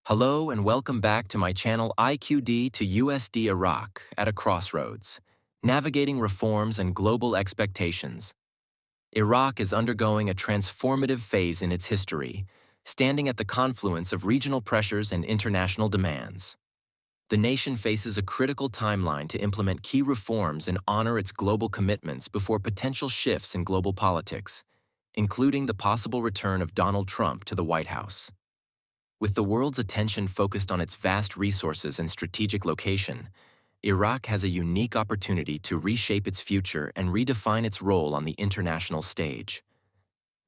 Hello and welcome back to my channel IQD to USD Iraq at a crossroads, navigating reforms and global expectations. Iraq is undergoing a transformative phase in its history, standing at the confluence of regional pressures and international demands. The nation faces a critical timeline to implement key reforms and honor its global commitments before potential shifts in global politics, including the possible return of Donald Trump to the White House. With the world's attention focused on its vast resources and strategic location, Iraq has a unique opportunity to reshape its future and redefine its role on the international stage.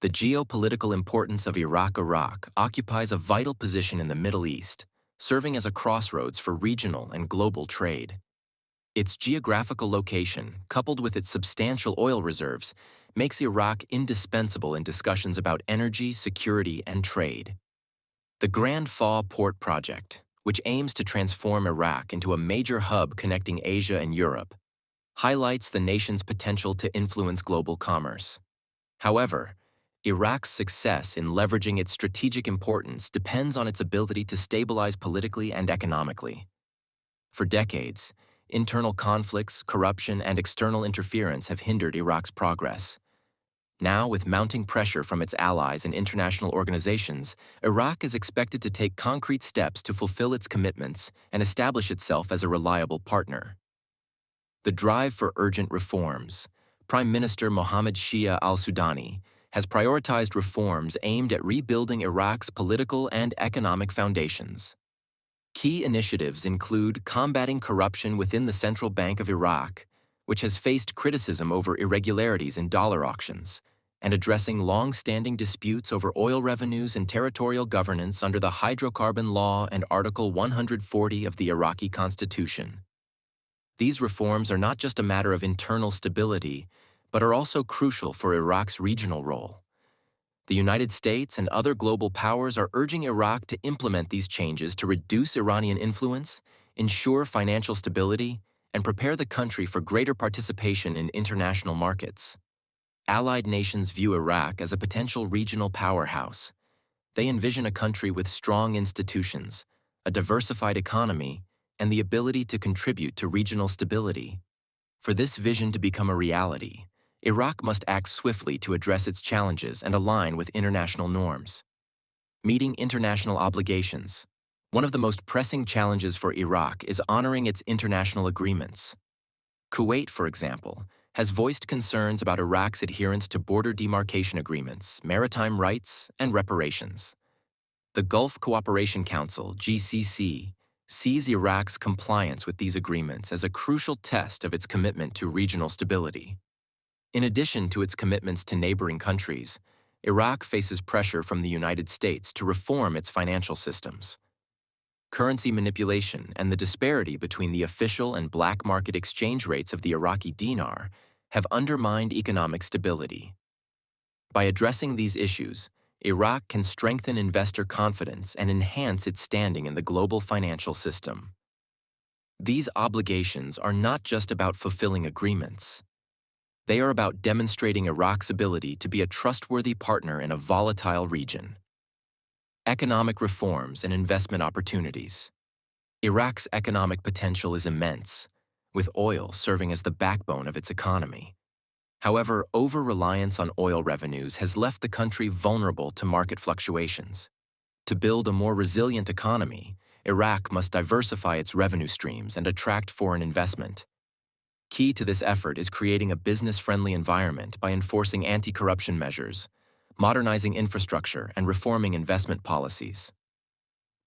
The geopolitical importance of Iraq occupies a vital position in the Middle East, serving as a crossroads for regional and global trade. Its geographical location, coupled with its substantial oil reserves, makes Iraq indispensable in discussions about energy, security, and trade. The Grand Fa Port Project, which aims to transform Iraq into a major hub connecting Asia and Europe, highlights the nation's potential to influence global commerce. However, Iraq's success in leveraging its strategic importance depends on its ability to stabilize politically and economically. For decades, internal conflicts, corruption, and external interference have hindered Iraq's progress. Now, with mounting pressure from its allies and international organizations, Iraq is expected to take concrete steps to fulfill its commitments and establish itself as a reliable partner. The drive for urgent reforms. Prime Minister Mohammed Shia al-Sudani has prioritized reforms aimed at rebuilding Iraq's political and economic foundations. Key initiatives include combating corruption within the Central Bank of Iraq, which has faced criticism over irregularities in dollar auctions, and addressing long-standing disputes over oil revenues and territorial governance under the Hydrocarbon Law and Article 140 of the Iraqi Constitution. These reforms are not just a matter of internal stability, but are also crucial for Iraq's regional role. The United States and other global powers are urging Iraq to implement these changes to reduce Iranian influence, ensure financial stability, and prepare the country for greater participation in international markets. Allied nations view Iraq as a potential regional powerhouse. They envision a country with strong institutions, a diversified economy, and the ability to contribute to regional stability. For this vision to become a reality, Iraq must act swiftly to address its challenges and align with international norms. Meeting international obligations. One of the most pressing challenges for Iraq is honoring its international agreements. Kuwait, for example, has voiced concerns about Iraq's adherence to border demarcation agreements, maritime rights, and reparations. The Gulf Cooperation Council, GCC, sees Iraq's compliance with these agreements as a crucial test of its commitment to regional stability. In addition to its commitments to neighboring countries, Iraq faces pressure from the United States to reform its financial systems. Currency manipulation and the disparity between the official and black market exchange rates of the Iraqi Dinar have undermined economic stability. By addressing these issues, Iraq can strengthen investor confidence and enhance its standing in the global financial system. These obligations are not just about fulfilling agreements. They are about demonstrating Iraq's ability to be a trustworthy partner in a volatile region. Economic reforms and investment opportunities. Iraq's economic potential is immense, with oil serving as the backbone of its economy. However, over-reliance on oil revenues has left the country vulnerable to market fluctuations. To build a more resilient economy, Iraq must diversify its revenue streams and attract foreign investment. Key to this effort is creating a business-friendly environment by enforcing anti-corruption measures, modernizing infrastructure, and reforming investment policies.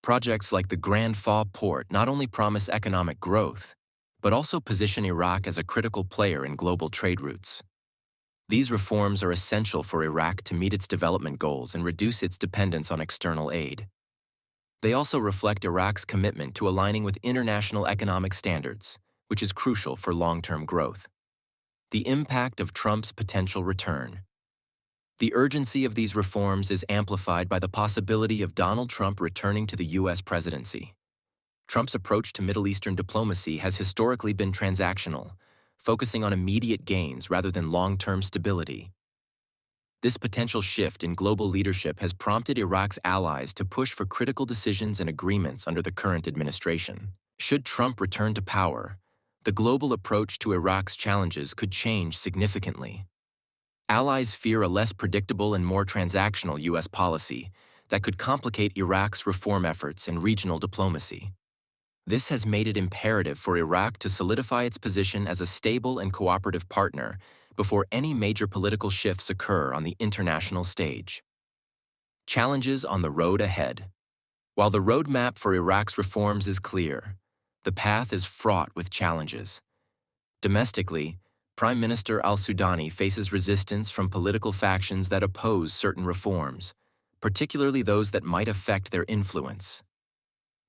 Projects like the Grand Fa Port not only promise economic growth, but also position Iraq as a critical player in global trade routes. These reforms are essential for Iraq to meet its development goals and reduce its dependence on external aid. They also reflect Iraq's commitment to aligning with international economic standards, which is crucial for long-term growth. The impact of Trump's potential return. The urgency of these reforms is amplified by the possibility of Donald Trump returning to the US presidency. Trump's approach to Middle Eastern diplomacy has historically been transactional, focusing on immediate gains rather than long-term stability. This potential shift in global leadership has prompted Iraq's allies to push for critical decisions and agreements under the current administration. Should Trump return to power, the global approach to Iraq's challenges could change significantly. Allies fear a less predictable and more transactional U.S. policy that could complicate Iraq's reform efforts and regional diplomacy. This has made it imperative for Iraq to solidify its position as a stable and cooperative partner before any major political shifts occur on the international stage. Challenges on the road ahead. While the roadmap for Iraq's reforms is clear, the path is fraught with challenges. Domestically, Prime Minister al-Sudani faces resistance from political factions that oppose certain reforms, particularly those that might affect their influence.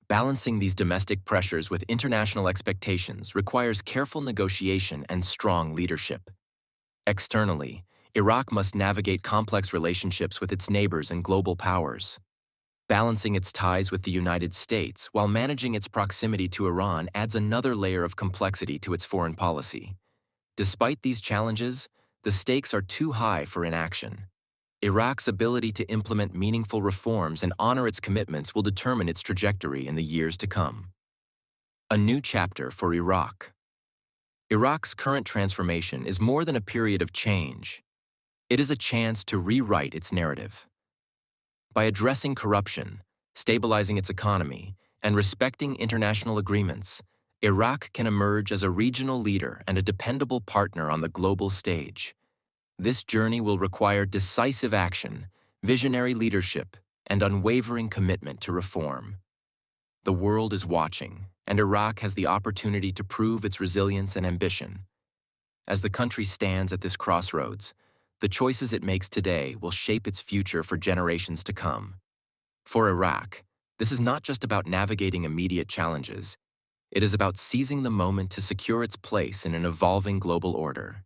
Balancing these domestic pressures with international expectations requires careful negotiation and strong leadership. Externally, Iraq must navigate complex relationships with its neighbors and global powers. Balancing its ties with the United States while managing its proximity to Iran adds another layer of complexity to its foreign policy. Despite these challenges, the stakes are too high for inaction. Iraq's ability to implement meaningful reforms and honor its commitments will determine its trajectory in the years to come. A new chapter for Iraq. Iraq's current transformation is more than a period of change. It is a chance to rewrite its narrative. By addressing corruption, stabilizing its economy, and respecting international agreements, Iraq can emerge as a regional leader and a dependable partner on the global stage. This journey will require decisive action, visionary leadership, and unwavering commitment to reform. The world is watching, and Iraq has the opportunity to prove its resilience and ambition. As the country stands at this crossroads, the choices it makes today will shape its future for generations to come. For Iraq, this is not just about navigating immediate challenges. It is about seizing the moment to secure its place in an evolving global order.